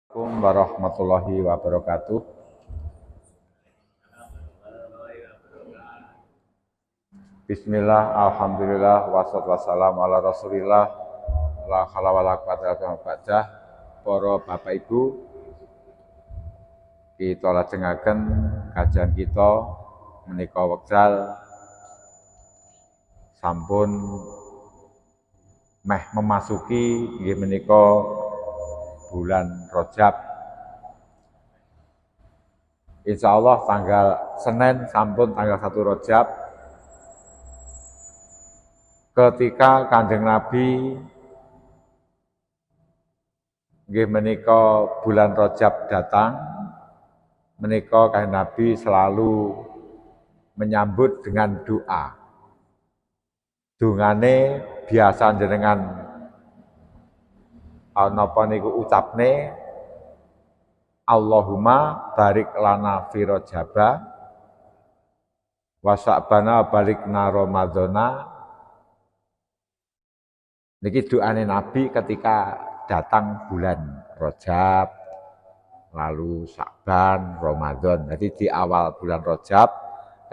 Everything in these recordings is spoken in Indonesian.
Assalamualaikum warahmatullahi wabarakatuh. Bismillah, alhamdulillah, wassalatu wassalamu ala rasulillah, la khala wala quwata illa billah. Para Bapak Ibu, kita lajengaken kajian kita menika wekdal sampun meh memasuki nggih menika bulan Rajab. Insyaallah tanggal Senin sampun tanggal 1 Rajab ketika Kanjeng Nabi nggih menika bulan Rajab datang, menika Kanjeng Nabi selalu menyambut dengan doa. Dungane biasa jenengan napa niku ucapne Allahumma barik lana fi Rajaba wa sa'bana balikna Ramadhana. Niki doane Nabi ketika datang bulan Rajab, lalu Sa'ban, Ramadan. Jadi di awal bulan Rajab,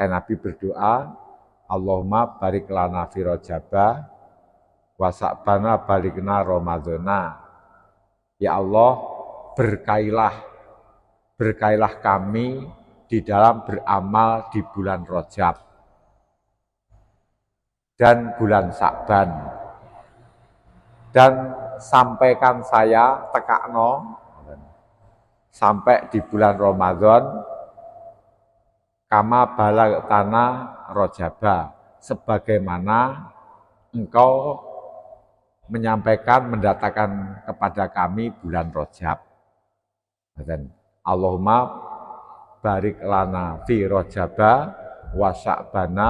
Nabi berdoa, Allahumma barik lana fi Rajaba wa sa'bana balikna Ramadhana. Ya Allah, berkailah kami di dalam beramal di bulan Rajab dan bulan Sa'ban. Dan sampaikan saya tekakno sampai di bulan Ramadan kama balagtana Rajaba, sebagaimana engkau menyampaikan mendatangkan kepada kami bulan Rajab. Allahumma barik lana fi Rajaba wa Sa'bana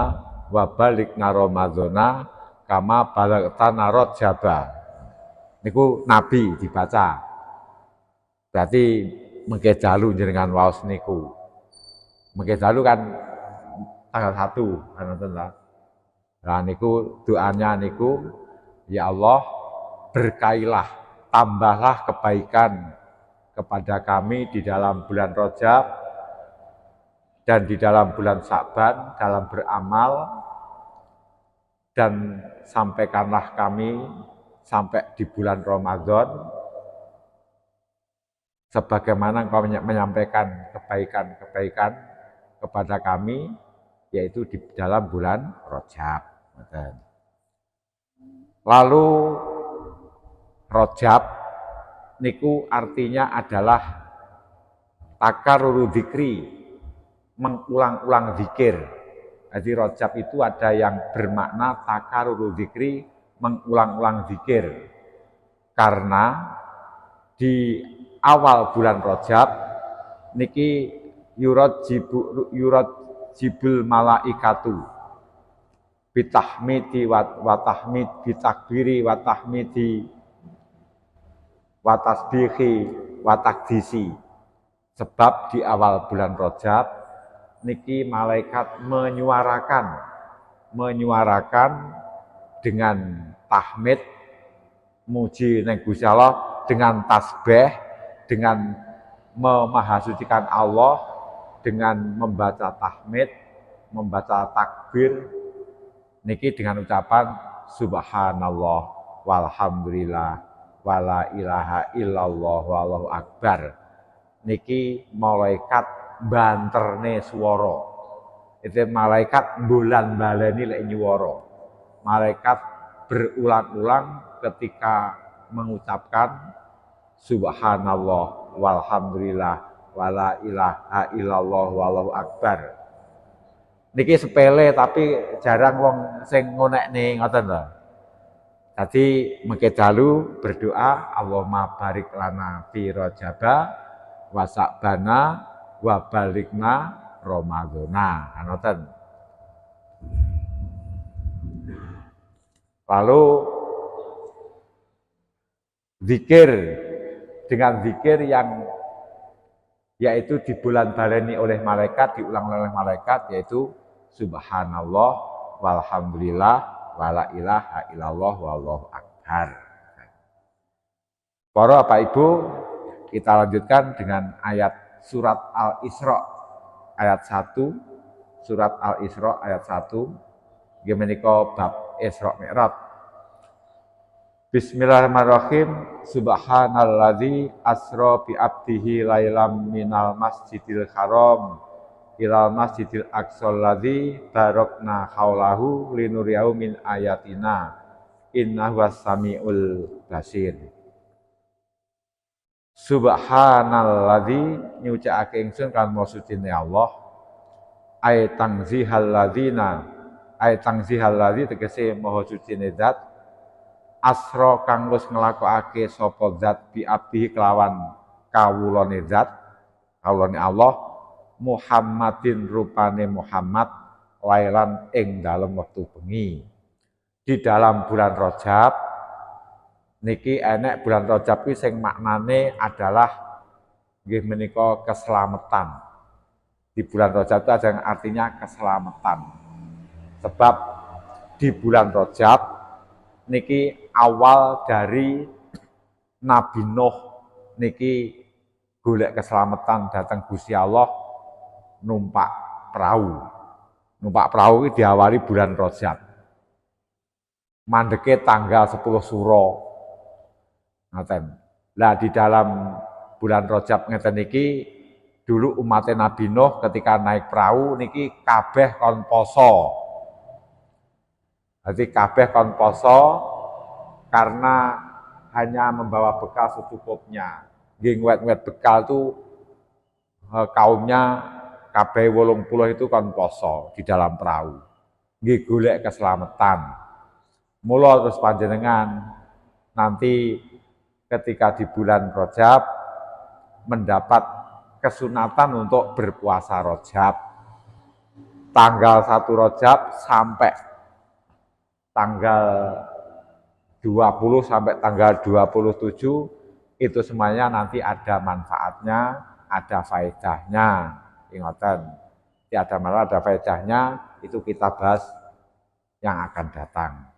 wa balikna Ramadhana kama balagtana Rajaba. Niku Nabi dibaca. Berarti mengke dalu jenengan waos niku. Mengke dalu kan tanggal 1 ngoten ta. Lah niku doanya niku, ya Allah, berkailah, tambahlah kebaikan kepada kami di dalam bulan Rajab dan di dalam bulan Sa'ban dalam beramal, dan sampaikanlah kami sampai di bulan Ramadan sebagaimana engkau menyampaikan kebaikan-kebaikan kepada kami, yaitu di dalam bulan Rajab. Lalu Rajab niku artinya adalah takarruru dzikri, mengulang-ulang zikir. Jadi Rajab itu ada yang bermakna takarruru dzikri, mengulang-ulang zikir. Karena di awal bulan Rajab niki yurajibul malaikatu bitahmidi wa tahmid bitakbiri wa tahmidi wa tasbihi wa takdisi. Sebab di awal bulan Rajab niki malaikat menyuarakan dengan tahmid, muji neng Gusti Allah, dengan tasbih, dengan memahasucikan Allah, dengan membaca tahmid, membaca takbir, niki dengan ucapan subhanallah walhamdulillah wala ilaha illallah wallahu akbar. Niki malaikat banterne swara. Itu malaikat bulan baleni lek nyuwara. Malaikat berulang-ulang ketika mengucapkan subhanallah walhamdulillah wala ilaha illallah wallahu akbar. Niki sepele tapi jarang wong sing ngonekne ngoten lho. Dadi mengke dalu berdoa Allahumma barik lana fi Rajaba wa Sa'bana wa balikna Ramadhana. Ngoten. Lalu zikir, dengan zikir yang yaitu di bulan baleni oleh malaikat, diulang oleh malaikat, yaitu subhanallah walhamdulillah wala ilaha illallah wallahu akbar. Para Bapak Ibu, Kita lanjutkan dengan ayat surat Al-Isra ayat 1. Surat Al-Isra ayat 1. Nggih menika bab Isra Mi'raj. Bismillahirrahmanirrahim. Subhanalladzi asra bi abdihi lailam minal masjidil haram ilal masjidil aqsal ladzi barakna haulahu linuriyahu min ayatina innahu was-samiul basir. Subhanalladzi nyucikake ingsun kan maksudine Allah ay tangzihal ladzi tegese maha sucine zat asra kang wis nglakokake sapa zat bi abdihi kelawan kawulane zat kawulane Allah Muhammadin rupane Muhammad lailan ing dalem wektu bengi. Di dalam bulan Rajab niki enek bulan Rajab iki sing maknane adalah nggih menika keselamatan. Di bulan Rajab itu ada yang artinya keselamatan. Sebab di bulan Rajab niki awal dari Nabi Nuh niki golek keselamatan datang Gusti Allah numpak perahu. Numpak perahu iki diawali bulan Rajab. Mandeke tanggal 10 Suro. Ngoten. Lah di dalam bulan Rajab ngeten niki dulu umat Nabi Nuh ketika naik perahu niki kabeh kon poso. Jadi kabeh kon poso karena hanya membawa bekal secukupnya. Nggih ngwet-ngwet bekal itu kaumnya kabeh 80 itu kon poso di dalam perahu. Nggih golek keselamatan. Mula terus panjenengan nanti ketika di bulan Rajab mendapat kesunatan untuk berpuasa Rajab. Tanggal 1 Rajab sampai tanggal 20 sampai tanggal 27 itu semuanya nanti ada manfaatnya, ada faedahnya. Ingatan, ada manfaat, ada faedahnya, itu kita bahas yang akan datang.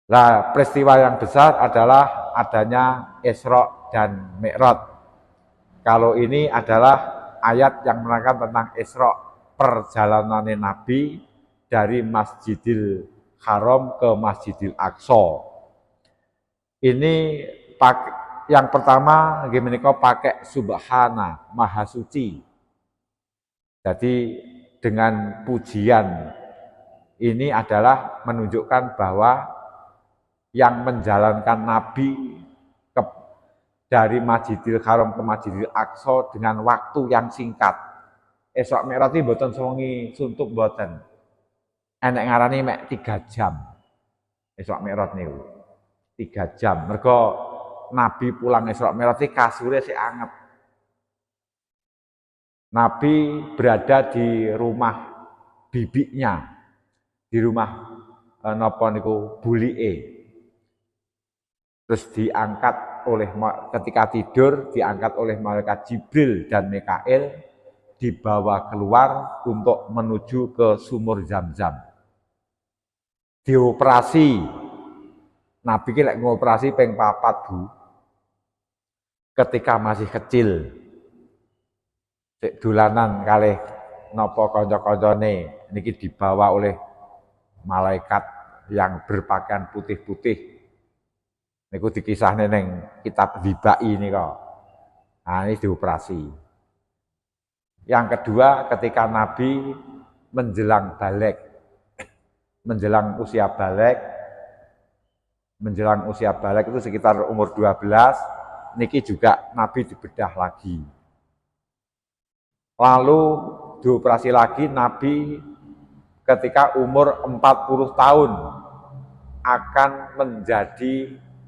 Nah, peristiwa yang besar adalah adanya Isra dan Mi'raj. Kalau ini adalah ayat yang menerangkan tentang Isra, perjalanan Nabi dari Masjidil Haram ke Masjidil Aqsa. Ini yang pertama gimana pakai subhana, maha suci. Jadi dengan pujian ini adalah menunjukkan bahwa yang menjalankan Nabi dari Masjidil Haram ke Masjidil Aqsa dengan waktu yang singkat. Isra Mi'raj iki mboten sewengi suntuk mboten. Enek ngarani mek 3 jam. Isra Mi'raj niku. 3 jam. Mergo Nabi pulang Isra Mi'raj iki kasure sik anget. Nabi berada di rumah bibiknya. Di rumah napa niku bulike. Terus diangkat ketika tidur diangkat oleh malaikat Jibril dan Mikail dibawa keluar untuk menuju ke sumur Zam-Zam. Dioperasi. Nabi ki lek ngoperasi ping 4 Bu. Ketika masih kecil. Sik dolanan kalih napa kanca-kancane niki dibawa oleh malaikat yang berpakaian putih-putih. Niku dikisahne ning kitab Dibai nika. Nah, ini dioperasi. Yang kedua, ketika Nabi menjelang balik, menjelang usia balik itu sekitar umur 12, niki juga Nabi dibedah lagi. Lalu dioperasi lagi Nabi ketika umur 40 tahun akan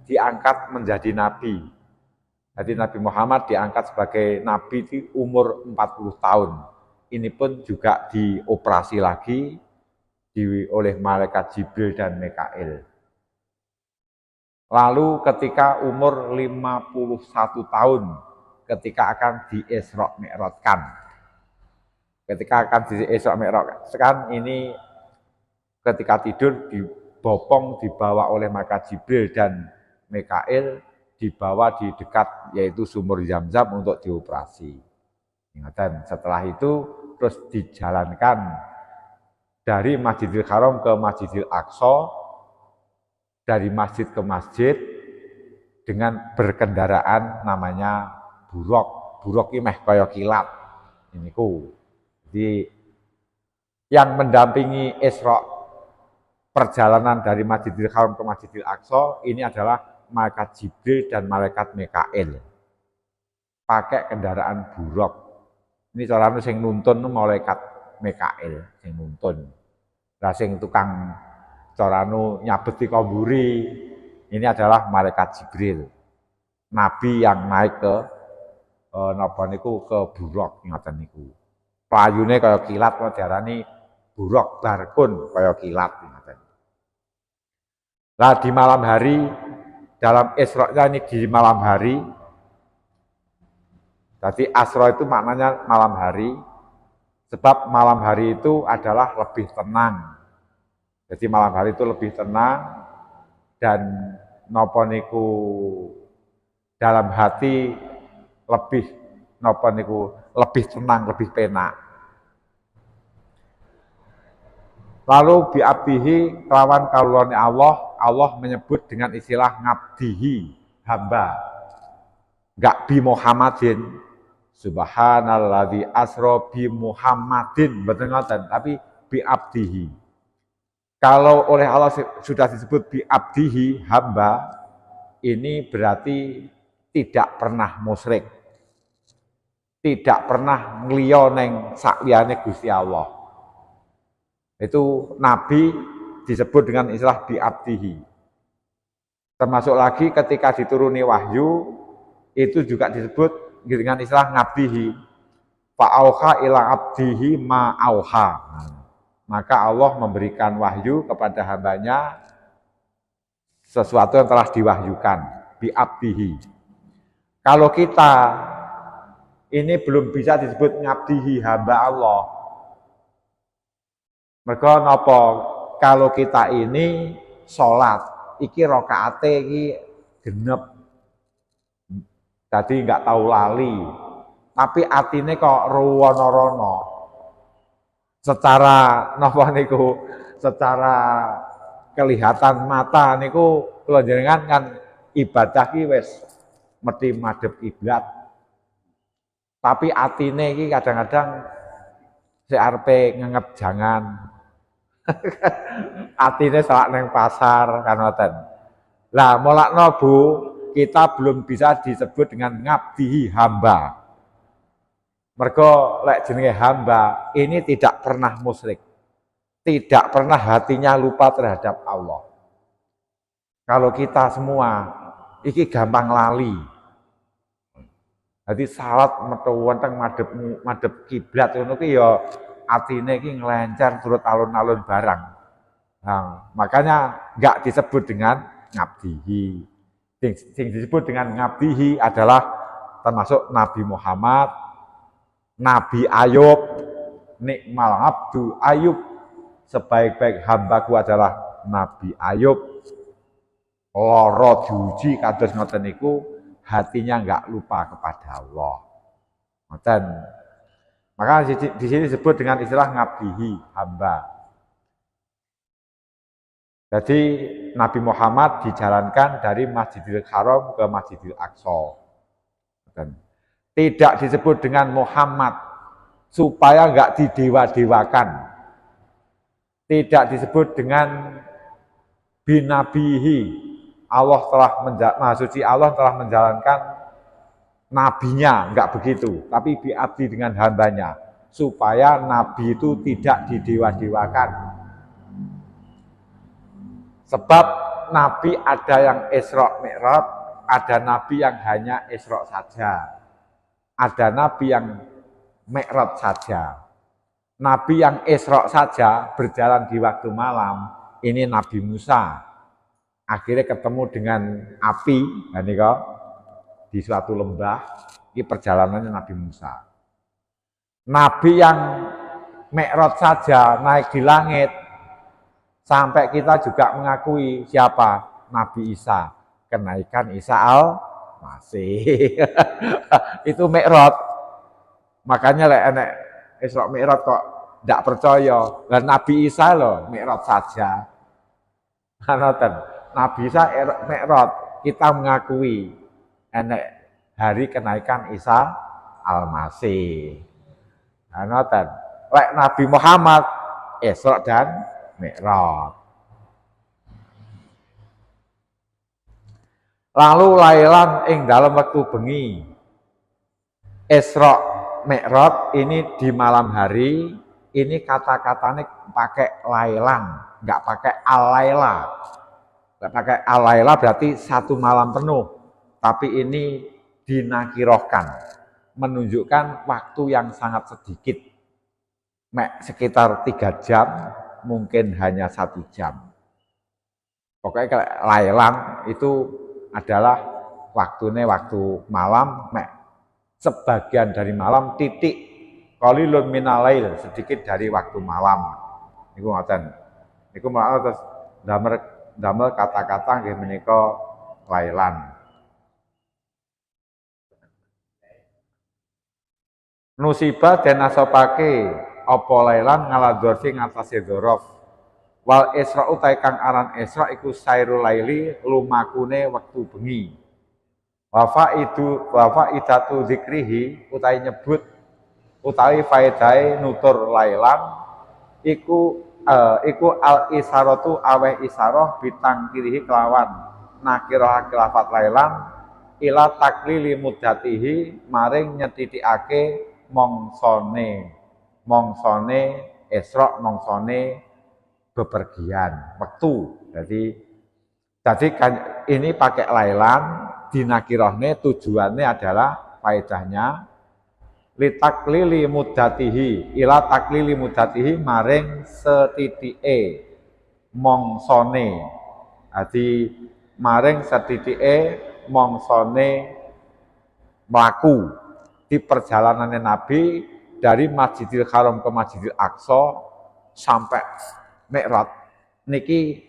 diangkat menjadi Nabi. Jadi Nabi Muhammad diangkat sebagai Nabi di umur 40 tahun. Ini pun juga dioperasi lagi oleh malaikat Jibril dan Mikail. Lalu ketika umur 51 tahun, ketika akan di-Isra Mi'rajkan. Ketika akan di-Isra Mi'rajkan, ini ketika tidur dibopong dibawa oleh malaikat Jibril dan Mikail dibawa di dekat yaitu sumur Zam-Zam untuk dioperasi. Dan setelah itu terus dijalankan dari Masjidil Haram ke Masjidil Aqsa, dari masjid ke masjid dengan berkendaraan namanya buruk. Buruk ini meh kaya kilat. Ini ku. Jadi yang mendampingi Isra perjalanan dari Masjidil Haram ke Masjidil Aqsa ini adalah malaikat Jibril dan malaikat Mikail. Pakai kendaraan buruk. Ini caranya sing nuntun malaikat Mikail sing nuntun. Lah sing tukang carane nyabeti kuburi ini adalah malaikat Jibril. Nabi yang naik ke napa niku ke buruk ngoten niku. Payune kaya kilat kok diarani buruk barkun kaya kilat ngoten. Lah di malam hari dalam Isra-nya ini di malam hari. Jadi Asra itu maknanya malam hari, sebab malam hari itu adalah lebih tenang. Jadi malam hari itu lebih tenang dan napa niku dalam hati lebih napa niku lebih tenang, lebih penak. Lalu bi'abdihi kelawan kawulane Allah menyebut dengan istilah ngabdihi, hamba. Enggak bi Muhammadin. Subhanalladzi asra bi Muhammadin, betul ngoten, tapi bi abdihi. Kalau oleh Allah sudah disebut bi abdihi, hamba, ini berarti tidak pernah musyrik. Tidak pernah ngliya ning sakliyane Gusti Allah. Itu nabi disebut dengan istilah bi abdihi. Termasuk lagi ketika dituruni wahyu itu juga disebut dengan istilah ngabdihi. Fa'auha ila abdihi ma'auha. Maka Allah memberikan wahyu kepada hambanya sesuatu yang telah diwahyukan. Bi'abdihi. Kalau kita ini belum bisa disebut ngabdihi, hamba Allah. Mereka napa? Kalau kita ini sholat, iki rakaate iki genep. Tadi enggak tahu lali, tapi atine kok ruwono-rono. Secara napa niku, secara kelihatan mata niku kula jenengan kan ibadah ki wis mesti madhep kiblat. Tapi atine iki kadang-kadang sik arepe ngengep jangan. Atine salak neng pasar kan ngoten. Lah molakno Bu, kita belum bisa disebut dengan ngabdihi, hamba. Mergo lek jenenge hamba ini tidak pernah musyrik. Tidak pernah hatinya lupa terhadap Allah. Kalau kita semua iki gampang lali. Jadi salat metu wonten madhep kiblat ngono ki ya atine iki nglencer turut alun-alun barang. Nah, makanya enggak disebut dengan ngabdihi. Yang disebut dengan ngabdihi adalah termasuk Nabi Muhammad, Nabi Ayub, nikmal abdu Ayub, sebaik-baik hambaku adalah Nabi Ayub. Lara diuji kados ngoten niku, hatinya enggak lupa kepada Allah. Ngoten. Maka di sini disebut dengan istilah ngabdihi, hamba. Jadi Nabi Muhammad dijalankan dari Masjidil Haram ke Masjidil Aqsa. Tidak disebut dengan Muhammad supaya enggak didewa-dewakan. Tidak disebut dengan binabihi. Maha suci Allah telah menjalankan nabinya, enggak begitu. Tapi biabdi dengan hambanya supaya nabi itu tidak didewa-dewakan. Sebab Nabi ada yang Isra Mi'raj, ada Nabi yang hanya Isra saja. Ada Nabi yang Mi'raj saja. Nabi yang Isra saja berjalan di waktu malam, ini Nabi Musa. Akhirnya ketemu dengan api, di suatu lembah, ini perjalanannya Nabi Musa. Nabi yang Mi'raj saja naik di langit, sampai kita juga mengakui siapa? Nabi Isa. kenaikan Isa al-Masih. Itu Mi'raj. Makanya lek enek Isra Mi'raj kok ndak percaya. Lah Nabi Isa loh Mi'raj saja. Anoten. Nabi Isa Mi'raj, kita mengakui enek hari kenaikan Isa al-Masih. Anoten. Lek Nabi Muhammad Isra dan Mi'raj. Lalu lailan ing dalam waktu bengi. Isra Mi'raj ini di malam hari, ini kata-katanya pakai lailan, nggak pakai al-laila. Nggak pakai al-laila berarti satu malam penuh, tapi ini dinakirohkan, menunjukkan waktu yang sangat sedikit, sekitar 3 jam, mungkin hanya 1 jam. Pokoknya lailan itu adalah waktunya waktu malam, sebagian dari malam titik qalilun minalail, sedikit dari waktu malam. Niku ngoten. Niku malah terus damel kata-kata nggih menika lailan. Nusibah den asopake apa lailan ngala dzorfi ngatasi dzorof. Wal Isra utai kang aran Isra iku sairul laili, lumakune wektu bengi. Wafa idatu zikrihi utai nyebut utawi faedahe nutur lailan iku al isaratu aweh isaroh bitang kirihi kelawan nakirah lafat lailan ila taklili muddatihi maring nyetitikake mongsone Isra, mongsone bepergian waktu. Jadi kan ini pakai lailan dinakirahne, tujuannya adalah faedahnya litaklili muddatihi ila taklili muddatihi maring setitike mongsone. Jadi maring setitike mongsone mlaku di perjalanan Nabi dari Masjidil Haram ke Masjidil Aqsa sampai Mi'raj niki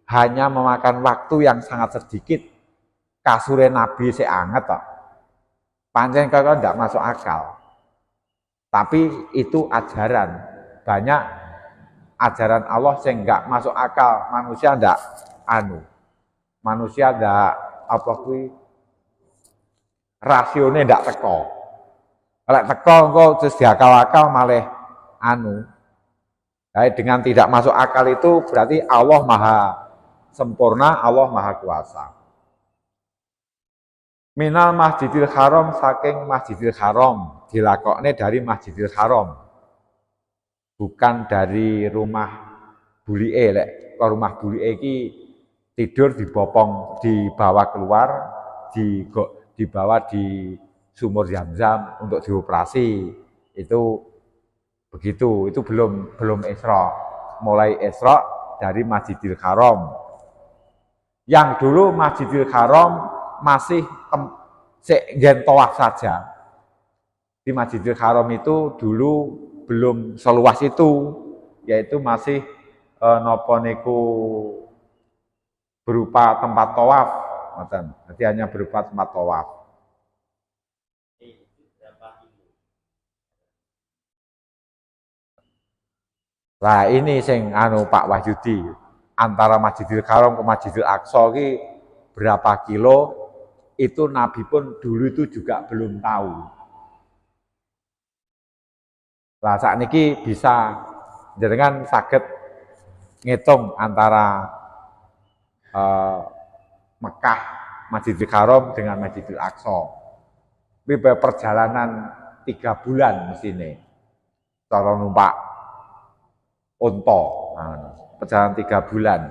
hanya memakan waktu yang sangat sedikit. Kasure Nabi sik anget kok. Pancen kok ndak masuk akal. Tapi itu ajaran. Banyak ajaran Allah sing enggak masuk akal, manusia ndak Manusia ndak apa kuwi rasione ndak teko. Lek teko engko terus diakal-akal malah dengan tidak masuk akal itu berarti Allah Maha sempurna, Allah Maha kuasa. Minal Masjidil Haram, saking Masjidil Haram, dilakokne dari Masjidil Haram. Bukan dari rumah bulike. Lek rumah bulike iki tidur dibopong, dibawa keluar, dibawa di sumur Zam-Zam untuk dioperasi. Itu begitu, itu belum Isra. Mulai Isra dari Masjidil Haram. Yang dulu Masjidil Haram masih nggen tawaf saja. Di Masjidil Haram itu dulu belum seluas itu, yaitu masih napa niku berupa tempat tawaf, ngoten. Jadi hanya berupa tempat tawaf. Nah ini sing Pak Wahyudi, antara Masjidil Haram ke Masjidil Aqsa iki berapa kilo, itu Nabi pun dulu itu juga belum tahu. Lah sakniki bisa jenengan saged ngitung antara Mekah, Masjidil Haram dengan Masjidil Aqsa. Ini perjalanan 3 bulan mesine. Cara numpak unta, perjalanan 3 bulan,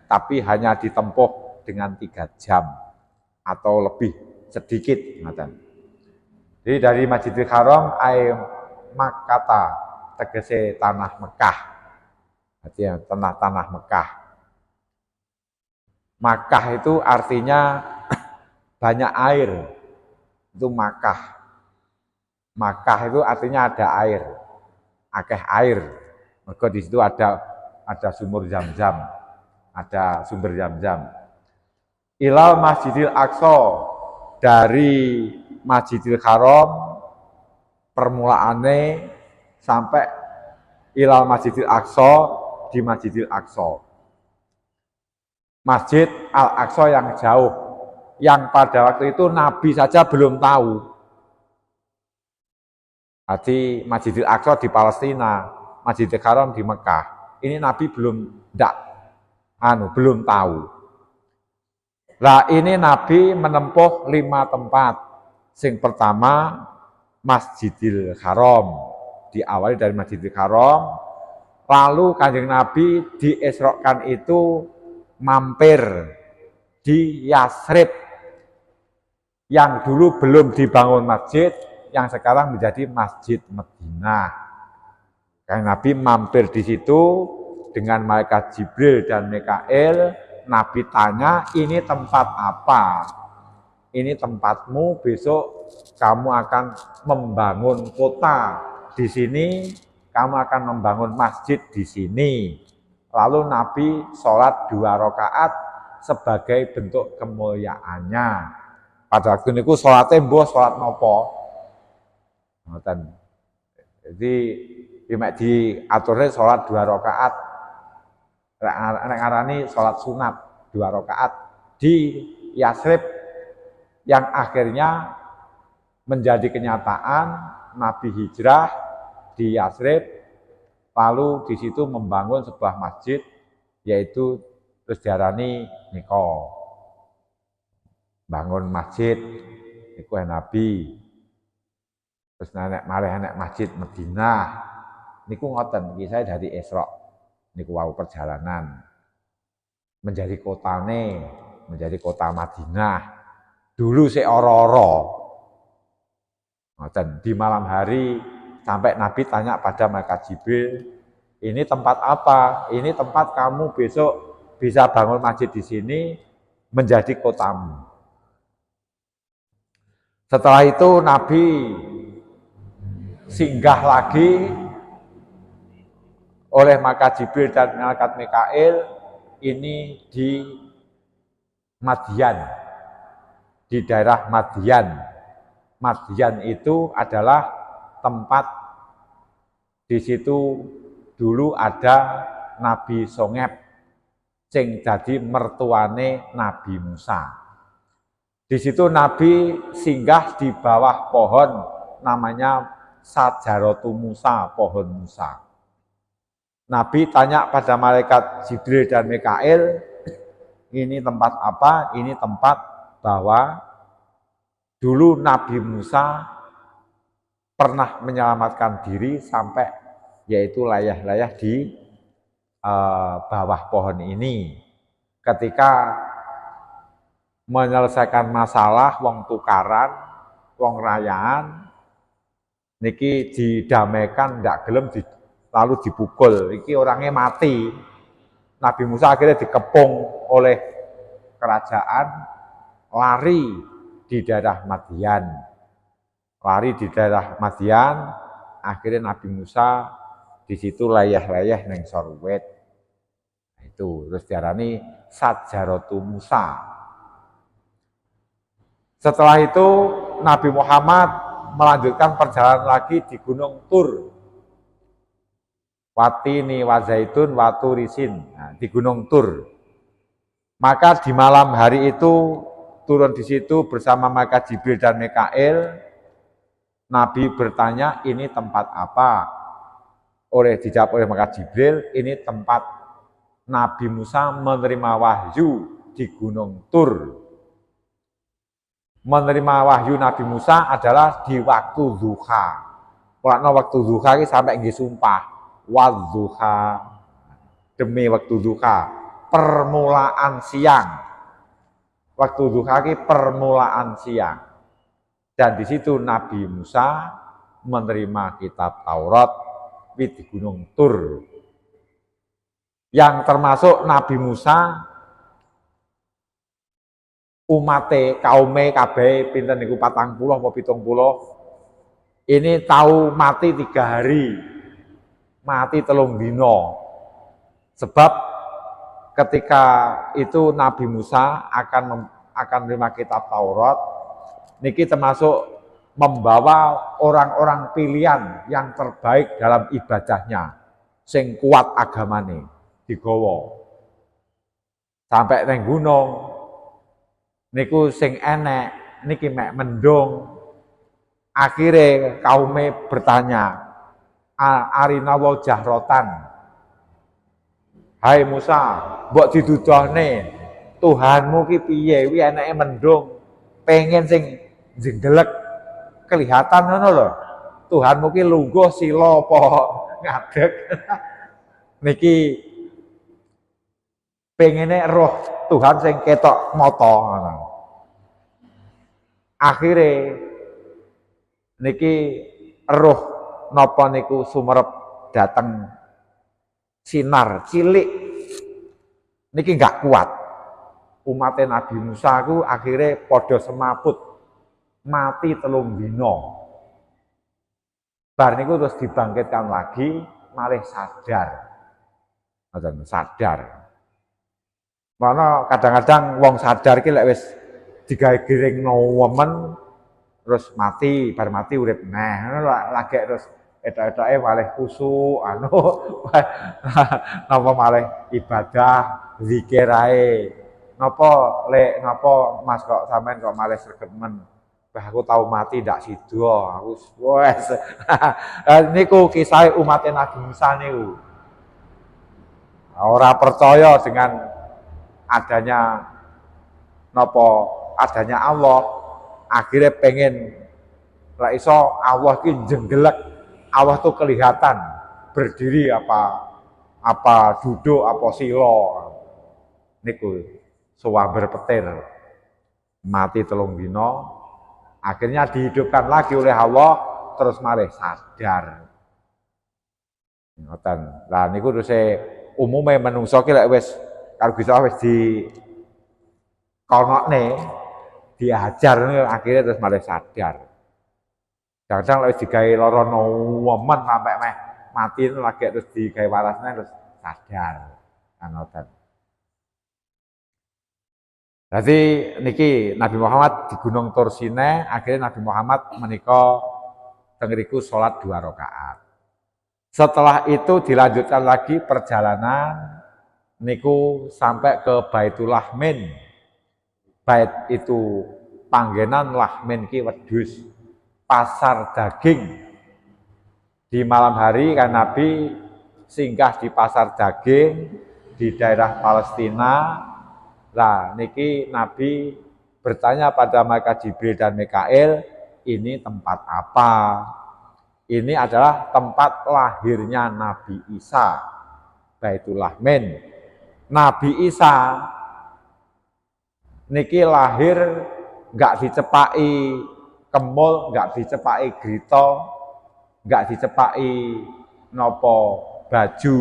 tapi hanya ditempuh dengan 3 jam atau lebih sedikit. Jadi dari Masjidil Haram Makkata, tegese tanah Mekah. Jadi tanah Mekah. Makkah itu artinya banyak air. Itu Makkah. Makkah itu artinya ada air, akeh air. Mergo di situ ada sumur Zam-Zam, ada sumber Zam-Zam. ilal Masjidil Aqsa, dari Masjidil Haram permulaane sampai ilal Masjidil Aqsa, di Masjidil Aqsa. Masjid Al-Aqsa yang jauh, yang pada waktu itu Nabi saja belum tahu. Jadi Masjidil Aqsa di Palestina, Masjidil Haram di Mekah. Ini Nabi belum tahu. Nah, ini Nabi menempuh 5 tempat. Sing pertama Masjidil Haram, diawali dari Masjidil Haram. Lalu Kanjeng Nabi diesrokkan itu mampir di Yasrib, yang dulu belum dibangun masjid, yang sekarang menjadi Masjid Madinah. Kanjeng Nabi mampir di situ dengan malaikat Jibril dan Mikail. Nabi tanya, ini tempat apa? Ini tempatmu, besok kamu akan membangun kota di sini, kamu akan membangun masjid di sini. Lalu Nabi sholat 2 rakaat sebagai bentuk kemuliaannya. Pada waktu itu sholatnya sholat nopo. Jadi diaturnya sholat 2 rakaat. Ngarani sholat sunat 2 rakaat di Yasrib, yang akhirnya menjadi kenyataan. Nabi hijrah di Yasrib, lalu di situ membangun sebuah masjid, yaitu terus diarani niko, bangun masjid niku Nabi. Terus enek Masjid Madinah niku ngoten, iki saya dari Isra niku wau perjalanan menjadi kota Madinah. Dulu ora-ora. Ngoten, di malam hari sampai Nabi tanya pada malaikat Jibril, ini tempat apa? Ini tempat kamu besok bisa bangun masjid di sini menjadi kotamu. Setelah itu Nabi singgah lagi oleh malaikat Jibril dan malaikat Mikail, ini di Madian, di daerah Madian. Madian itu adalah tempat, di situ dulu ada Nabi Songeb sing jadi mertuane Nabi Musa. Di situ Nabi singgah di bawah pohon namanya Sajaratu Musa, pohon Musa. Nabi tanya pada malaikat Jibril dan Mikail, ini tempat apa? Ini tempat bahwa dulu Nabi Musa pernah menyelamatkan diri sampai yaitu layah-layah di bawah pohon ini. Ketika menyelesaikan masalah wong tukaran, wong rayaan, niki didamaikan, ndak gelem lalu dipukul. Iki orangnya mati. Nabi Musa akhirnya dikepung oleh kerajaan, lari di daerah Madian. Akhirnya Nabi Musa di situ layah-layah neng Sorwet. Itu terus diarani Sajaratu Musa. Setelah itu Nabi Muhammad melanjutkan perjalanan lagi di Gunung Tur. Watini wazaitun waturisin, nah, di Gunung Tur. Maka di malam hari itu turun di situ bersama malaikat Jibril dan Mikail. Nabi bertanya, ini tempat apa? Dijawab oleh malaikat Jibril, ini tempat Nabi Musa menerima wahyu di Gunung Tur. Menerima wahyu Nabi Musa adalah di waktu duha. Kalau waktu duha ini sampai nggih sumpah, wadduha, demi waktu duha, permulaan siang. Waktu duha ini permulaan siang. Dan di situ Nabi Musa menerima kitab Taurat di Gunung Tur. Yang termasuk Nabi Musa umate kaume kabeh pinten niku 40 apa 70 ini tahu mati 3 hari, mati 3 dina. Sebab ketika itu Nabi Musa akan menerima kitab Taurat, niki termasuk membawa orang-orang pilihan yang terbaik dalam ibadahnya, sing kuat agamane digawa. Sampai neng gunung, niku sing enek, niki mek mendung. Akhirnya kaume bertanya, Arina wajah rotan. Hai Musa, mbok didudohne Tuhanmu ki piye? Wi eneke mendung, pengen sing jenggelek kelihatan ngono lho. Tuhanmu ki lungguh sila apa ngadeg. Niki pengene roh Tuhan sing ketok mata ngono. Akhire niki roh napa niku sumerep dateng sinar cilik niki enggak kuat. Umatnya Nabi Musa ku akhirnya podo semaput mati 3 dina. Bar niku terus dibangkitkan lagi malih sadar. Sadar. Mana kadang-kadang wong sadar ki lek wis digawe giringno wemen terus mati, bar mati urip neh. Ngono lagi terus etok-etoke malih kusuk anu napa malih ibadah zikir ae. Napa lek napa Mas kok sampean kok malih sregemen. Bah aku tahu mati ndak sida. Aku wes. Niku kisah umat Nabi Musa niku. Ora percaya dengan adanya Allah, akhirnya pengen lah iso Allah ki jenggelek, Allah tuh kelihatan berdiri apa duduk apa sila niku suwaber petir mati 3 dina akhirnya dihidupkan lagi oleh Allah terus malih sadar. Ngoten. Lah niku terus umume menungso ki lek wis kalau bisa wis di konokne diajar akhirnya terus malah sadar. Kadang lek digawe lara nemen sampai meh mati lagi terus digawe warasne terus sadar. Anoten. Jadi niki Nabi Muhammad di Gunung Tur Sinai, akhirnya Nabi Muhammad menika tengeriku sholat 2 rakaat. Setelah itu dilanjutkan lagi perjalanan niku sampai ke Baitul Lahmin. Bait itu panggenan Lahmin ki wedhus pasar daging. Di malam hari kan Nabi singgah di pasar daging di daerah Palestina. Nah, niki Nabi bertanya pada malaikat Jibril dan Mikail, ini tempat apa? Ini adalah tempat lahirnya Nabi Isa, Baitul Lahmin. Nabi Isa niki lahir enggak dicepaki kemul, enggak dicepaki grita, enggak dicepaki nopo baju.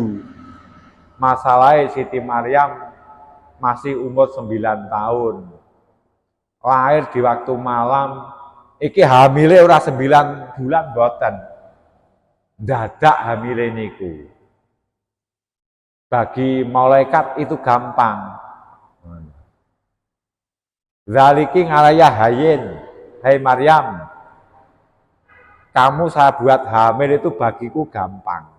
Masalahnya Siti Maryam masih umur 9 tahun. Lahir di waktu malam, iki hamile ora 9 bulan mboten. Dadak hamile niku. Bagi malaikat itu gampang. Zaliki ngalaya hayin, hai Maryam, kamu saya buat hamil itu bagiku gampang.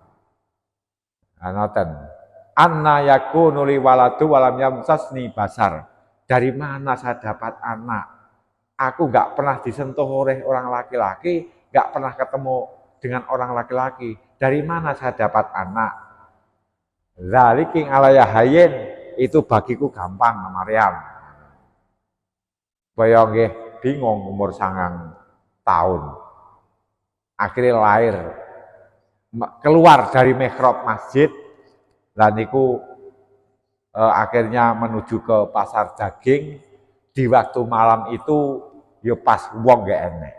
Anoten. Anna yakunu li waladu walam yamsasni basar. Dari mana saya dapat anak? Aku enggak pernah disentuh oleh orang laki-laki, enggak pernah ketemu dengan orang laki-laki. Dari mana saya dapat anak? Zaliki alaya hayin, itu bagiku gampang, Maryam. Kaya nggih bingung umur 9 tahun. Akhirnya lahir keluar dari mihrab masjid. Dan niku akhirnya menuju ke pasar daging. Di waktu malam itu ya pas wong gak enek.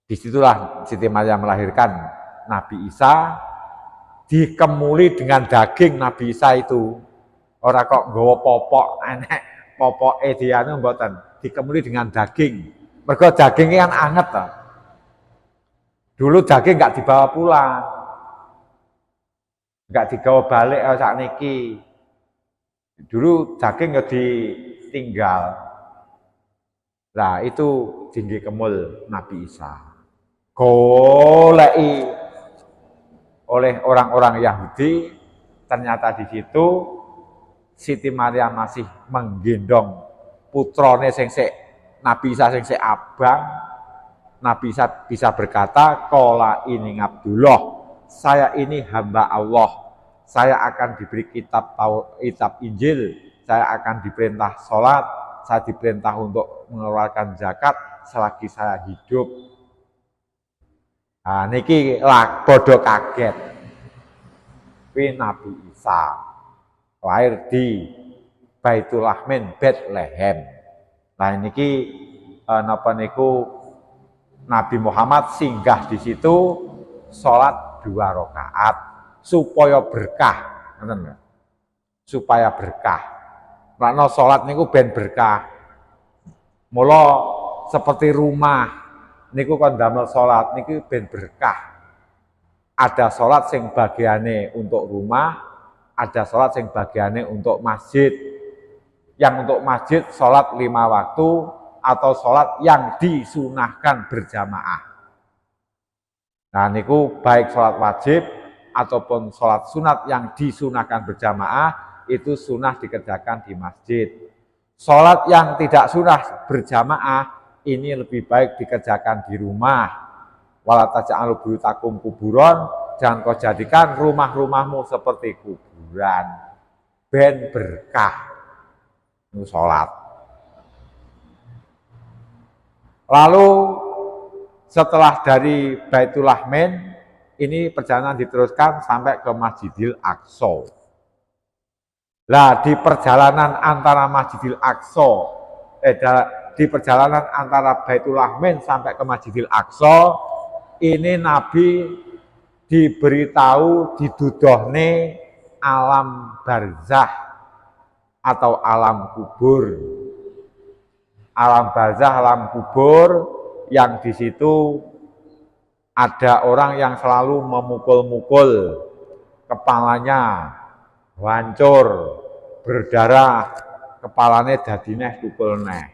Disitulah Siti Maryam melahirkan Nabi Isa, dikemuli dengan daging Nabi Isa itu. Ora kok nggawa popok enek, popoke dianu mboten, dikemuli dengan daging. Mergo dagingnya kan anget toh. Dulu daging gak dibawa pulang. Enggak digawa balik sakniki. Dulu daging ya ditinggal. Nah, itu tinggi kemul Nabi Isa. Golei oleh orang-orang Yahudi, ternyata di situ Siti Maria masih menggendong putrane sing sik Nabi Isa sing sik abang. Nabi Isa bisa berkata, "Qala ini Abdullah, saya ini hamba Allah. Saya akan diberi kitab Injil, saya akan diperintah sholat, saya diperintah untuk mengeluarkan zakat selagi saya hidup." Nah, niki lah bodoh kaget. Kuwi Nabi Isa lahir di Baitul Lahmin, Bethlehem. Nah, niki napa niku Nabi Muhammad singgah di situ sholat 2 rakaat supaya berkah, supaya berkah. Karena sholat niku ben berkah. Mula seperti rumah niku kon damel sholat niku ben berkah. Ada sholat sing bagiane untuk rumah, ada sholat sing bagiane untuk masjid. Yang untuk masjid sholat 5 waktu atau sholat yang disunahkan berjamaah. Nah niku baik sholat wajib ataupun sholat sunat yang disunahkan berjamaah itu sunah dikerjakan di masjid. Sholat yang tidak sunah berjamaah ini lebih baik dikerjakan di rumah. Wala taj'alu buyutakum kuburon, jangan kau jadikan rumah-rumahmu seperti kuburan. Ben berkah itu sholat. Lalu setelah dari Baitul Lahmin, ini perjalanan diteruskan sampai ke Masjidil Aqsa. Lah di perjalanan antara Masjidil Aqsa, di perjalanan antara Baitul Lahmin sampai ke Masjidil Aqsa, ini Nabi diberitahu didudohne alam barzah atau alam kubur. Alam barzah, alam kubur yang di situ ada orang yang selalu memukul-mukul kepalanya, hancur, berdarah, kepalanya dadineh kukulneh.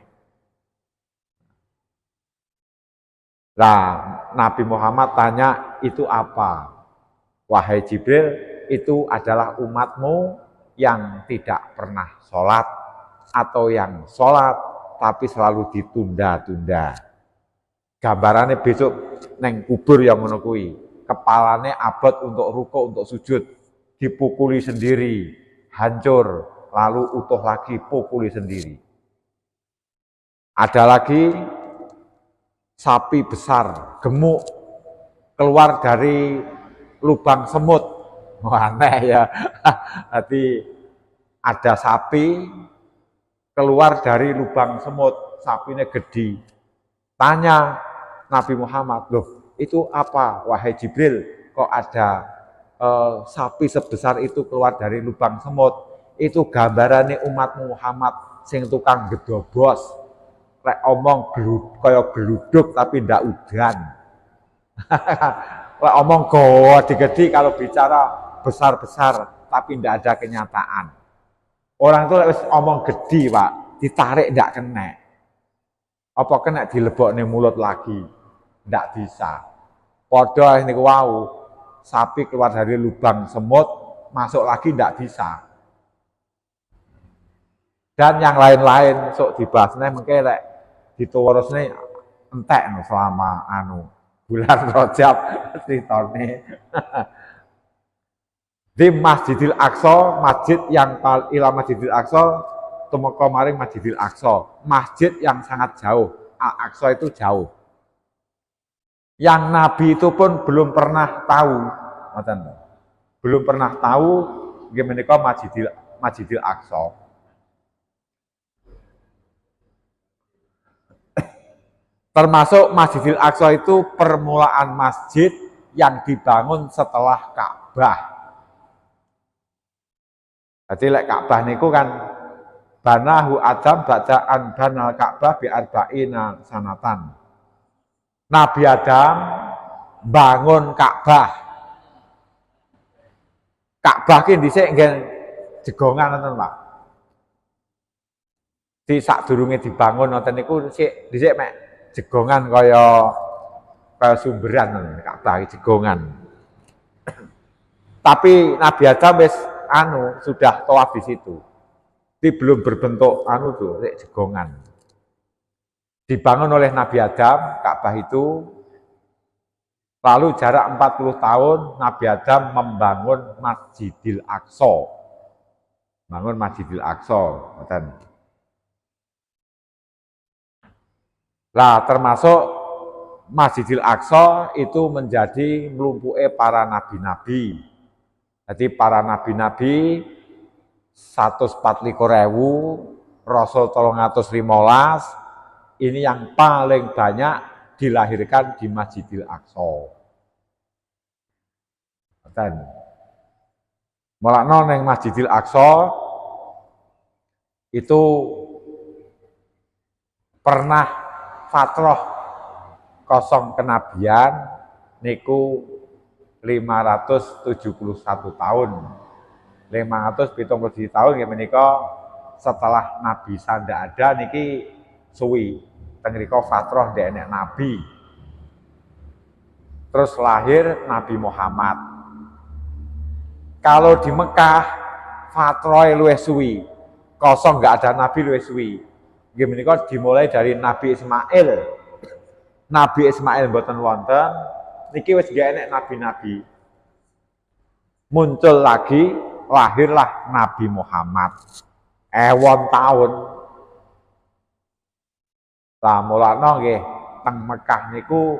Nah, Nabi Muhammad tanya, itu apa? Wahai Jibril, itu adalah umatmu yang tidak pernah sholat atau yang sholat tapi selalu ditunda-tunda. Gambarannya besok neng kubur yang ngono kuwi. Kepalane abot untuk ruko, untuk sujud, dipukuli sendiri, hancur, lalu utuh lagi, pukuli sendiri. Ada lagi sapi besar, gemuk, keluar dari lubang semut. Wah, aneh ya. Jadi ada sapi keluar dari lubang semut, sapinya gede. Tanya Nabi Muhammad, loh itu apa? Wahai Jibril, kok ada sapi sebesar itu keluar dari lubang semut? Itu gambarannya umat Muhammad sing tukang gedobos. Lek omong kaya geluduk tapi ndak udan. Lek omong gede kalau bicara besar-besar tapi ndak ada kenyataan. Orang itu wis omong gede, Pak, ditarik ndak kena. Apa kena dilebokne mulut lagi? Ndak bisa. Padha niku wau, sapi keluar dari lubang semut, masuk lagi ndak bisa. Dan yang lain-lain sok dibahasne mengke lek dituwurusne entek selama bulan Rajab ceritane. Di Masjidil Aqsa, masjid yang ila Masjidil Aqsa, tumeka maring Masjidil Aqsa, masjid yang sangat jauh. Al-Aqsa itu jauh. Yang Nabi itu pun belum pernah tahu, belum pernah tahu gimana Masjidil Aqsa. Termasuk Masjidil Aqsa itu permulaan masjid yang dibangun setelah Ka'bah. Jadi lek Ka'bah niku kan banahu Adam bacaan banal Ka'bah bi arba'ina sanatan. Nabi Adam bangun Ka'bah. Ka'bah ki dhisik ngen jegongan ngoten, Pak. Di sadurunge dibangun ngoten niku dhisik mek jegongan kaya sumberan Ka'bah jegongan. Tapi Nabi Adam wis sudah tawaf di situ. Tapi belum berbentuk tuh jegongan. Dibangun oleh Nabi Adam Ka'bah itu, lalu jarak 40 tahun Nabi Adam membangun Masjidil Aqsa. Bangun Masjidil Aqsa, ngoten. Lah termasuk Masjidil Aqsa itu menjadi mlumpuke para nabi-nabi. Jadi para nabi-nabi 124.000, Rasul 315 ini yang paling banyak dilahirkan di Masjidil Aqsa. Dan mulakno ning Masjidil Aqsa itu pernah fatrah kosong kenabian niku 571 tahun. 570 tahun ya menika setelah Nabi Sanda ada niki suwi. Teng mriko fatrah ndek enek nabi. Terus lahir Nabi Muhammad. Kalau di Mekah fatrah luwih suwi. Kosong enggak ada nabi luwih suwi. Nggih menika dimulai dari Nabi Ismail. Nabi Ismail mboten wonten, niki wis nggih enek nabi-nabi. Muncul lagi, lahirlah Nabi Muhammad. Ewon tahun. Lah mulane nggih teng Mekah niku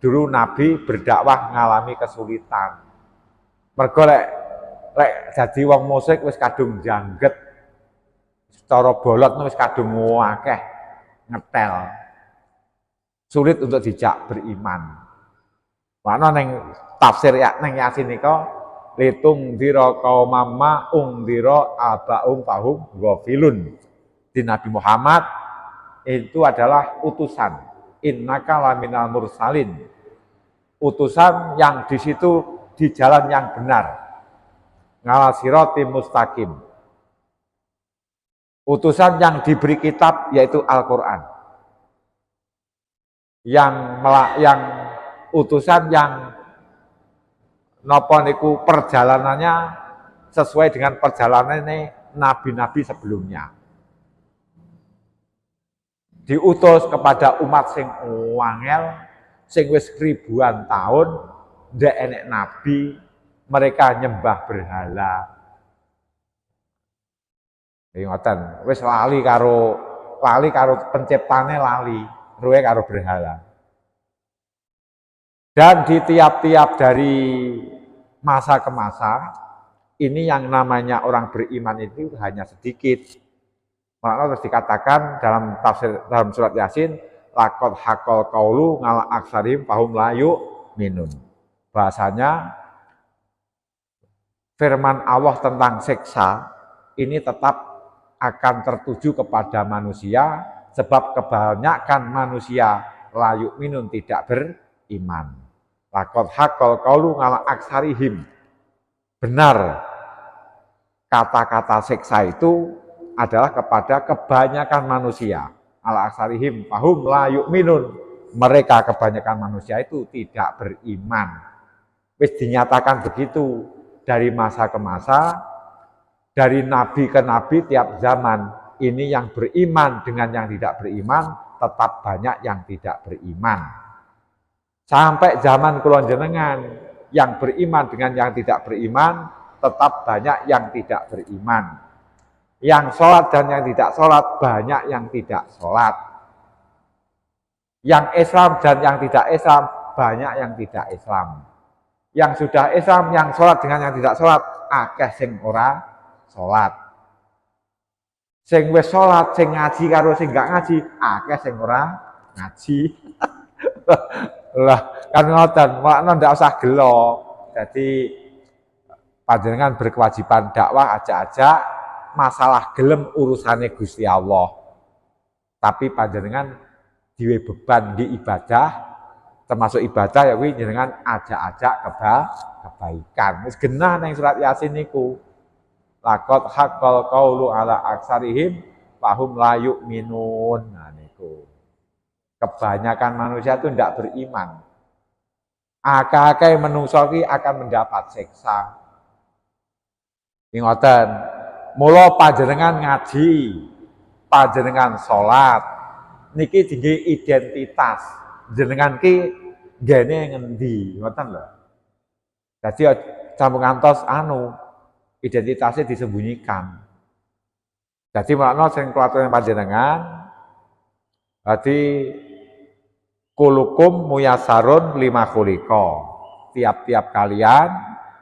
dulu Nabi berdakwah ngalami kesulitan. Mergo lek dadi wong musyrik wis kadung jangget. Cara bolot wis kadung akeh ngetel. Sulit untuk dijak beriman. Mana neng tafsir neng Yasin nika litung dira qaumamma ungdira abaum fahum ghafilun. Di Nabi Muhammad itu adalah utusan. Innaka laminal mursalin. Utusan yang di situ di jalan yang benar. Ngala sirati mustaqim. Utusan yang diberi kitab yaitu Al-Qur'an. Yang utusan yang napa niku perjalanannya sesuai dengan perjalanan nabi-nabi sebelumnya. Diutus kepada umat sing wangel, sing wis ribuan tahun ndek enek nabi, mereka nyembah berhala. Ngoten, wis lali karo penciptane lali. Ruwe karo berhala. Dan di tiap-tiap dari masa ke masa, ini yang namanya orang beriman itu hanya sedikit. Makanya terus dikatakan dalam surat Yasin, laqad haqqal qaulu ngala aksarim fahum la yu'minun. Bahasanya firman Allah tentang siksa ini tetap akan tertuju kepada manusia. Sebab kebanyakan manusia layu minun tidak beriman. Laqad haqqal qaulu ngala aksarihim. Benar kata-kata siksa itu adalah kepada kebanyakan manusia. Ala aksarihim fahum layu minun. Mereka kebanyakan manusia itu tidak beriman. Wis dinyatakan begitu dari masa ke masa, dari nabi ke nabi tiap zaman. Ini yang beriman dengan yang tidak beriman, tetap banyak yang tidak beriman. Sampai zaman kula jenengan, yang beriman dengan yang tidak beriman, tetap banyak yang tidak beriman. Yang sholat dan yang tidak sholat, banyak yang tidak sholat. Yang Islam dan yang tidak Islam, banyak yang tidak Islam. Yang sudah Islam, yang sholat dengan yang tidak sholat, akeh sing ora sholat. Sing wis salat, sing ngaji karo sing gak ngaji, akeh sing ora ngaji. Lah kan ngoten, makna ndak usah gelo. Jadi panjenengan berkewajiban dakwah ajak-ajak masalah gelem urusane Gusti Allah. Tapi panjenengan diwe beban di ibadah, termasuk ibadah ya kuwi jenengan ajak-ajak kebaikan. Wis genah nang surat Yasin niku. Laqad haqqal qaulu ala aksarihim fahum layuk minun. Nah niku. Kebanyakan manusia itu tidak beriman. Akeh-akeh menungso ki akan mendapat siksa. Ngoten. Mula panjenengan ngaji, panjenengan salat, niki tinggi identitas. Jenengan ki gene ngendi, ngoten lho. Dadi campur ngantos identitasnya disembunyikan. Jadi makna sing kelaturan panjenengan, dadi kulukum muyasarun lima khuliqa. Tiap-tiap kalian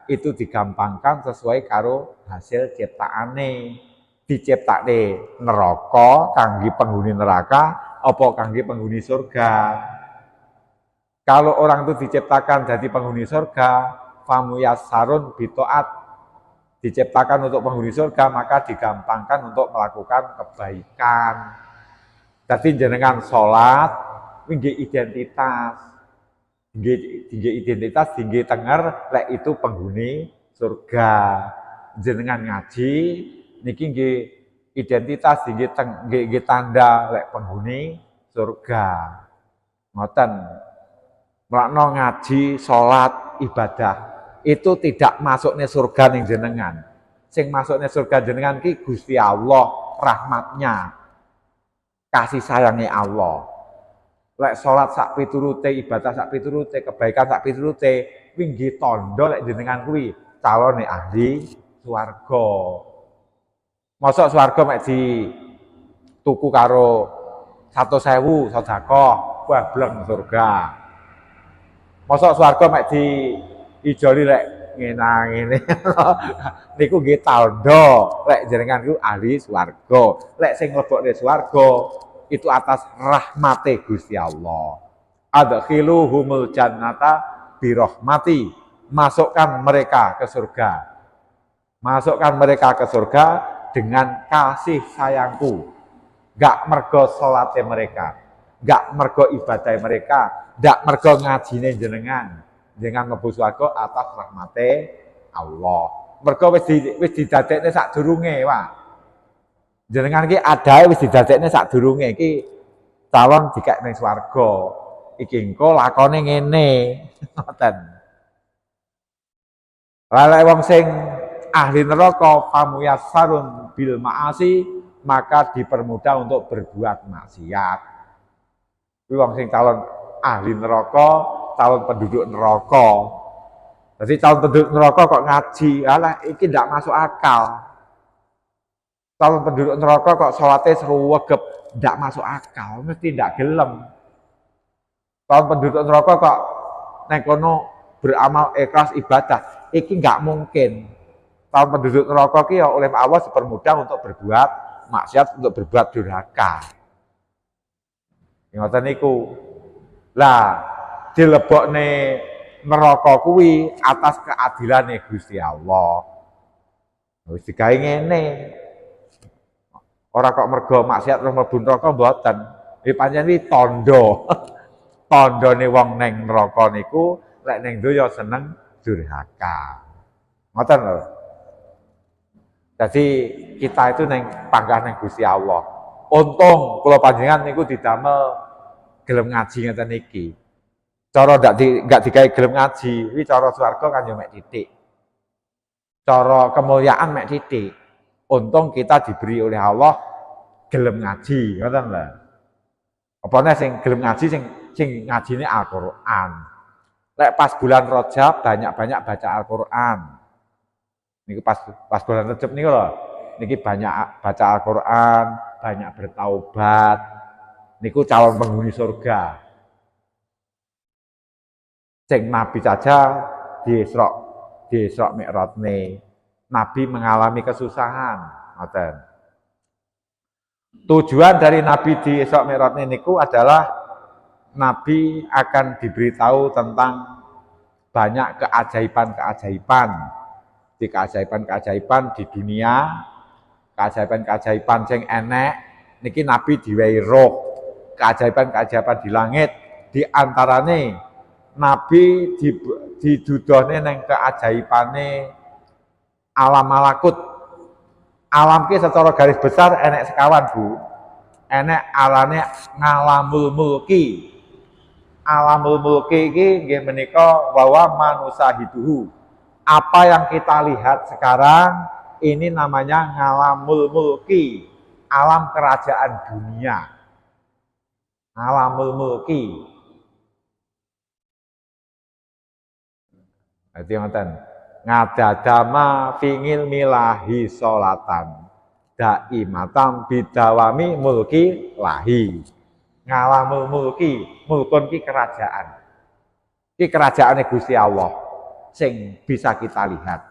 itu digampangkan sesuai karo hasil ciptaane. Diciptakne neraka kangge penghuni neraka apa kangge penghuni surga. Kalau orang itu diciptakan jadi penghuni surga, famuyasarun bitoat, diciptakan untuk penghuni surga, maka digampangkan untuk melakukan kebaikan. Jadi jenengan sholat, tinggi identitas, tinggi tenger, lek itu penghuni surga. Jenengan ngaji, niki nggih identitas tinggi tanda lek penghuni surga. Ngoten. Mlakno ngaji, sholat, ibadah itu tidak masuknya surga ning jenengan. Sing masuknya surga jenengan ki Gusti Allah, rahmatnya, kasih sayangnya Allah. Lek sholat sak piturute, ibadah sak piturute, kebaikan sak piturute, kuwi nggih tandha lek jenengan kuwi calone ahli swarga. Mosok swarga mek di tuku karo 100.000 sedekah, bleng surga. Mosok swarga mek di ijoli lek ngene niku nggih tandha lek jenengan ku ahli swarga. Lek sing mlebokne swarga itu atas rahmate Gusti Allah. Adkhiluhumul jannata birahmati. Masukkan mereka ke surga. Masukkan mereka ke surga dengan kasih sayangku. Gak mergo salate mereka, gak mergo ibadah mereka, gak mergo ngajine jenengan. Jenengan mlebu swarga atas rahmate Allah. Mergo wis didadekne sadurunge, Pak. Jenengan ki adae wis didadekne sadurunge iki calon dikek ning swarga. Iki engko lakone ngene. Ngoten. Lah wong sing ahli neraka famuyasarun bil ma'asi, maka dipermudah untuk berbuat maksiat. Kuwi wong sing calon ahli neraka, calon penduduk neraka. Jadi calon penduduk neraka kok ngaji, alah iki ndak masuk akal. Calon penduduk neraka kok salate seruwegep, ndak masuk akal, mesti ndak gelem. Calon penduduk neraka kok nek kono beramal ikhlas ibadah, iki nggak mungkin. Calon penduduk neraka ki ya oleh Allah dipermudah untuk berbuat maksiat, untuk berbuat durhaka. Ngoten niku. Lah dilebokne neraka kuwi atas keadilane Gusti Allah. Wis digawe ngene. Ora kok mergo maksiat terus mlebu neraka mboten. Iki pancen iki tandha. Tandhane wong ning neraka niku lek ning donya seneng durhaka. Ngoten lho. Jadi kita itu ning panggah ning Gusti Allah. Untung kula panjenengan niku didamel gelem ngaji ngeten iki. Cara ndak digawe gelem ngaji, kuwi cara swarga kan yo mek titik. Cara kemuliaan mek titik. Untung kita diberi oleh Allah gelem ngaji, ngoten lho. Apane sing gelem ngaji sing ngajine Al-Qur'an. Lek pas bulan Rajab banyak-banyak baca Al-Qur'an. Niki pas bulan Rajab niku lho. Niki banyak baca Al-Qur'an, banyak bertaubat. Niku calon penghuni surga. Sing Nabi saja di Isra Mi'rajne. Nabi mengalami kesusahan, ngoten. Tujuan dari Nabi di Isra Mi'rajne niku adalah Nabi akan diberitahu tentang banyak keajaiban-keajaiban. Di keajaiban-keajaiban di dunia, keajaiban-keajaiban sing enek, niki Nabi diwehi roh. Keajaiban-keajaiban di langit, di antarane Nabi didudohne neng keajaibane alam malakut. Alam ki secara garis besar enek sekawan, Bu. Enek alane ngalamul mulki. Alamul mulki iki nggih menika bahwa manusia hidup. Apa yang kita lihat sekarang ini namanya ngalamul mulki, alam kerajaan dunia. Alamul mulki. Dadi ngoten. Ngadadama fingil milahi sholatan daimatam bidawami mulki lahi. Ngalamul mulki, mulkun ki kerajaan. Ki kerajaane Gusti Allah sing bisa kita lihat.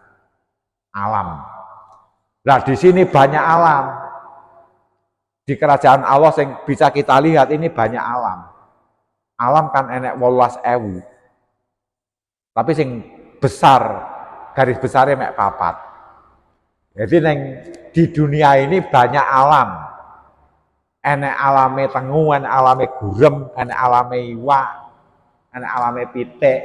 Alam. Nah, di sini banyak alam. Di kerajaan Allah sing bisa kita lihat ini banyak alam. Alam kan enek 18.000. Tapi sing besar, garis besarnya mek papat. Jadi di dunia ini banyak alam. Enek alame tengu, enek alame gurem, enek alame iwak, enek alame pitik,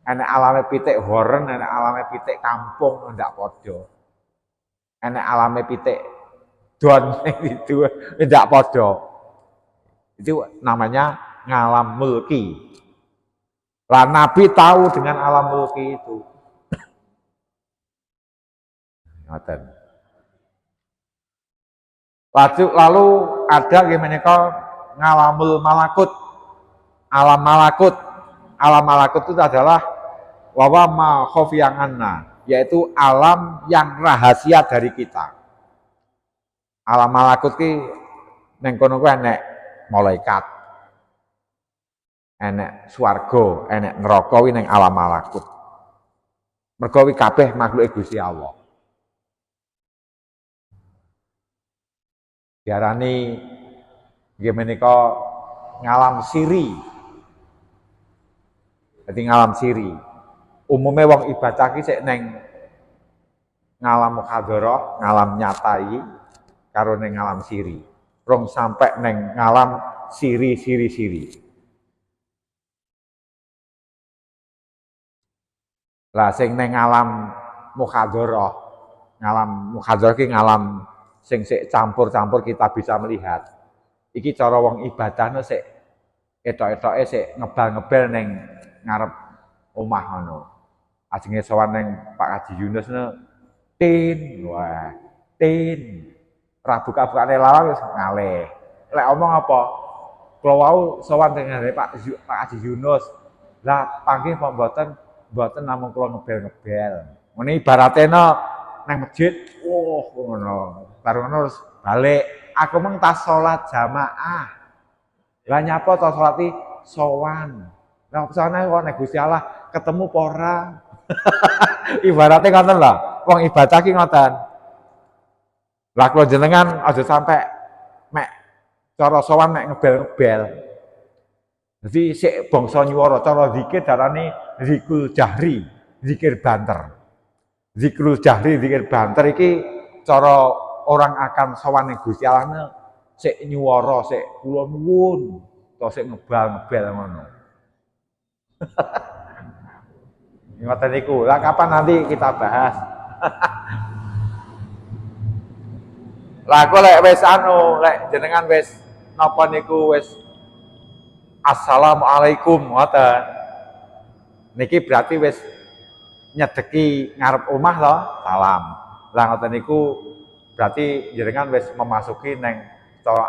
enek alame pitik horen, enek alame pitik kampung, ndak podo. Enek alame pitik don itu ndak podo. Itu namanya ngalam mulki. Lah Nabi tahu dengan alam mulki itu. Lalu ada gimana kau ngalamul malakut. Alam malakut. Alam malakut itu adalah wawa ma khofiyanganna, yaitu alam yang rahasia dari kita. Alam malakut ki neng kono ku enek malaikat, enek swarga, enek neraka kuwi ning alam malakut. Mergo kuwi kabeh makhluk Gusti Allah. Diarani nggih menika ngalam siri. Dadi ngalam siri. Umume wong ibadah ki sik ning ngalam mukhadharah, ngalam nyata iki karo ning ngalam siri. Rong sampai ning ngalam siri. Lah sing ning ngalam mukhadharah ki ngalam sing sik campur-campur kita bisa melihat. Iki cara wong ibadahne sik etok-etoke sik ngebal-ngebel ning ngarep omah ngono. Ajenge sowan ning Pak Haji Yunus tin, wah, tin. Buka-bukane lawang wis ngalih. Lek omong apa? Kula wau sowan teng Pak Haji Yunus. Lah panggih apa mboten namung kula ngebel-ngebel. Ngene ibarate nang masjid, ngono. Baru ngono terus balik. Aku mung tas salat jamaah. Lah nyapa to salati sowan. Lah sowane kok nek Gusti Allah ketemu apa ora? Ibarate ngoten lho. Wong ibadah ki ngoten. Lah kula jenengan aja sampe mek cara sowan mek ngebel-ngebel. Jadi sik bangsa nyuwara cara zikir darane zikrul jahri, zikir banter. Zikrul jahri, zikir banter iki cara orang akan sowan ning Gusti Allah sik nyuwara, sik kula nuwun, to sik ngebal-ngebel ngono. Ngoten niku. Lah kapan nanti kita bahas? Lah kok lek wis lek jenengan wis napa niku wis assalamualaikum ngoten. Niki berarti wis nyedeki ngarep omah to, salam. Lah ngoten niku berarti jenengan wis memasuki neng cara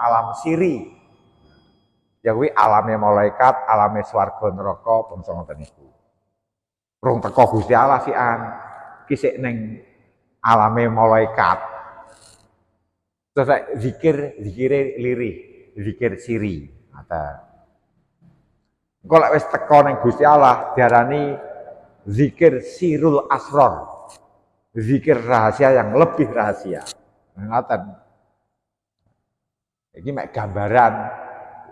alam siri. Ya kuwi alame malaikat, alame swarga neraka bangsa ngoten niku. Rung teko Gusti Allah sian. Ki sik ning alame malaikat. Terus zikire lirih, zikir siri. Ngoten. Engko lek wis teko ning Gusti Allah diarani zikir sirul asrar. Zikir rahasia yang lebih rahasia. Ngoten. Iki mek gambaran.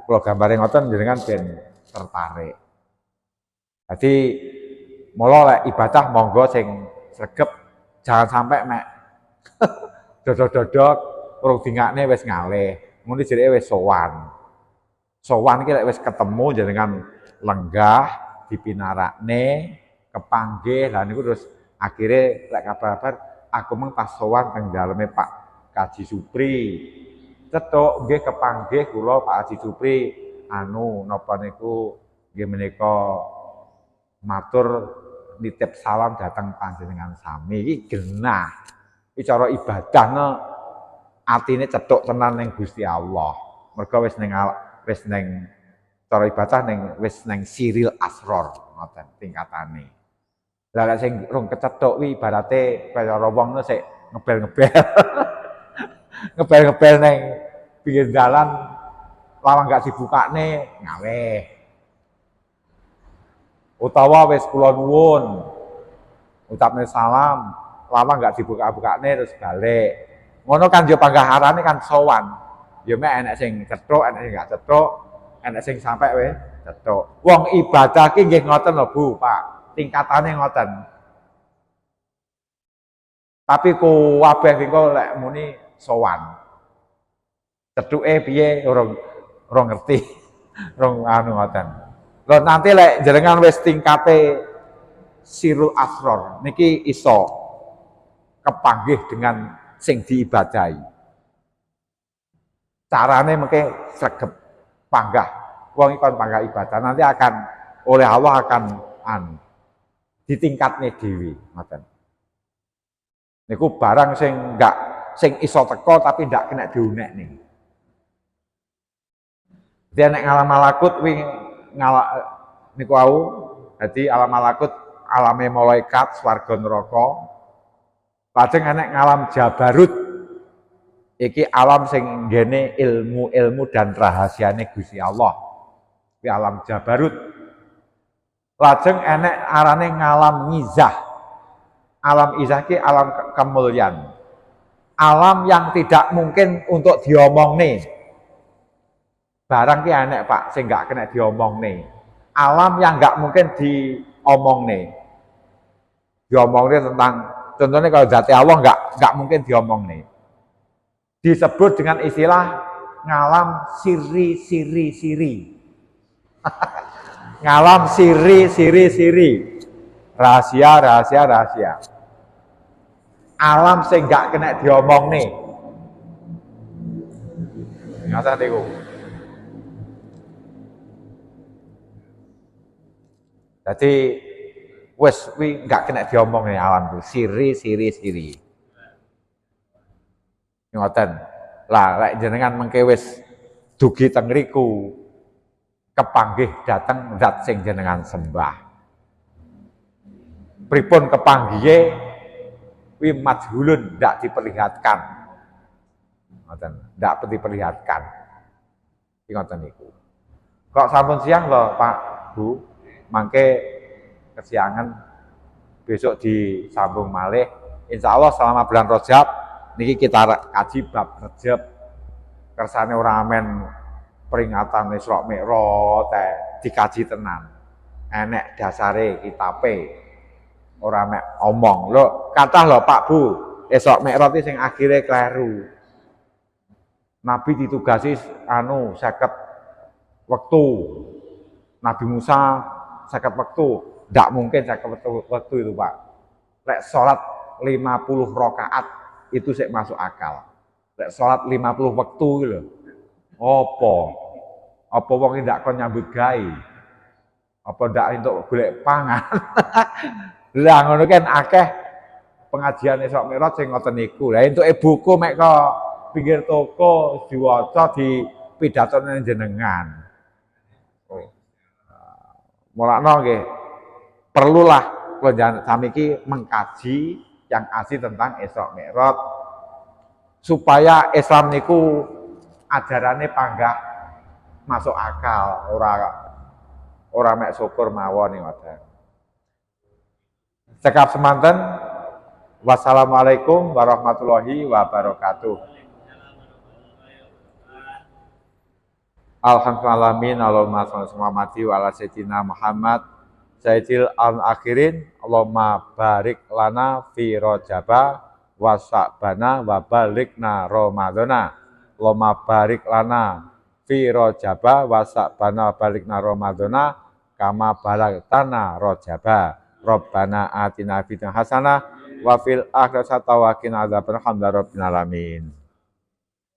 Kalau gambare ngoten jenengan ben tertarik. Jadi mula lek ibadah monggo sing sregep jangan sampai mek dodok-dodok urung dingakne wis ngalih. Ngono jenenge wis sowan. Sowan iki lek wis ketemu jenengan lenggah dipinarakne, kepanggih, lah niku terus akhirnya lek kabar-kabar aku mung pas sowan teng daleme Pak Kaji Supri. Cethuk nggih kepanggih kula Pak Kaji Supri napa niku nggih menika matur nitip salam datang panjenengan sami iki genah. Iki cara ibadahne atine cethuk tenan ning Gusti Allah. Mergo wis ning cara ibadah wis ning siril asror ngoten tingkatane. Lah lek sing rung kecethuk kuwi ibarate kaya wong sik ngebel-ngebel. Ngebel-ngebel ning pinggir dalan lawang gak dibukane ngaweh. Utawa wis kula nuwun ucapne salam, lawang gak dibuka-bukane terus balik. Ngono kan yo panggaharane kan sowan. Ya mek enek sing cethuk, enek sing gak cethuk, enek sing sampe wis cethuk. Wong ibadah ki nggih ngoten lho Bu, Pak. Tingkatane ngoten. Tapi kabeh engko lek muni sowan. Cethuke piye ora ngerti. Rong ngoten. Lho nanti lek jenengan wis tingkate sirul asror niki iso kepanggih dengan sing diibadahi. Carane mengke sregep panggah. Wong ikon panggah ibadah nanti akan oleh Allah akan ditingkatne dhewe ngoten. Niku barang sing iso teko tapi ndak kena diunekne. Dia nek ngalam malakut wing niku wau dadi alam malakut alame malaikat swarga neraka. Lajeng enek ngalam jabarut. Iki alam sing nggene ilmu-ilmu dan rahasiane Gusti Allah. Iki alam jabarut. Lajeng enek arane ngalam mizah. Alam izah ki alam kemuliaan. Alam yang tidak mungkin untuk diomongne. Barang ki enek Pak, sing gak kena diomongne. Alam yang gak mungkin diomongne. Diomongne tentang, contohnya kalau zati Allah gak mungkin diomongne. Disebut dengan istilah ngalam siri. Ngalam siri. Rahasia. Alam sing gak kena diomongne. Ngoten niku. Jadi wis kuwi enggak kena diomong nih alam tuh siri. Ngoten. Lah lek jenengan mengke wis dugi teng riku kepanggih dateng zat sing jenengan sembah. Pripun kepanggihe kuwi majhulun ndak diperlihatkan. Ngoten, ndak diperlihatkan. Iki ngoten niku. Kok sampun siang lho Pak, Bu? Mangke kesiangan besok disambung malih. Insya Allah selama bulan Rajab niki kita kaji bab Rajab. Kersane ora amen peringatan Isra Mi'raj dikaji tenan. Enek dasare kitabe. Ora mek omong. Lho, kathah lho Pak Bu, Isra Mi'raj iki sing akhire kleru. Nabi ditugasi 50 wektu. Nabi Musa 50 waktu, tidak mungkin 50 waktu itu Pak. Lek sholat 50 rakaat itu sik masuk akal. Lek sholat 50 waktu gitu. Apa wong ndak kon nyambut gawe? Apa ndak entuk golek pangan? Lah ngono kan akeh pengajian Isra Mi'raj sing ngoten niku. Lah entuke buku mek kok pinggir toko diwaca di pidatone jenengan. Mulakno nggih perlulah kula sami iki mengkaji yang asli tentang Isra Mi'raj supaya Islam niku ajarane panggah masuk akal, ora mek syukur mawon ngoten. Cekap semanten. Wassalamualaikum warahmatullahi wabarakatuh. Alhamdulillahirrahmanirrahim. Allahumma sholli wa ala sayyidina Muhammad sayyidil akhirin. Allahumma barik lana fi Rajaba wa Sya'bana wa balikna Ramadana. Allahumma barik lana fi Rajaba wa Sya'bana wa balikna Ramadana kama balaktana Rajaba. Rabbana atina fid dunya hasanah wa fil akhirati hasanatan wa qina adzabannar. Alhamdulillahirabbil alamin.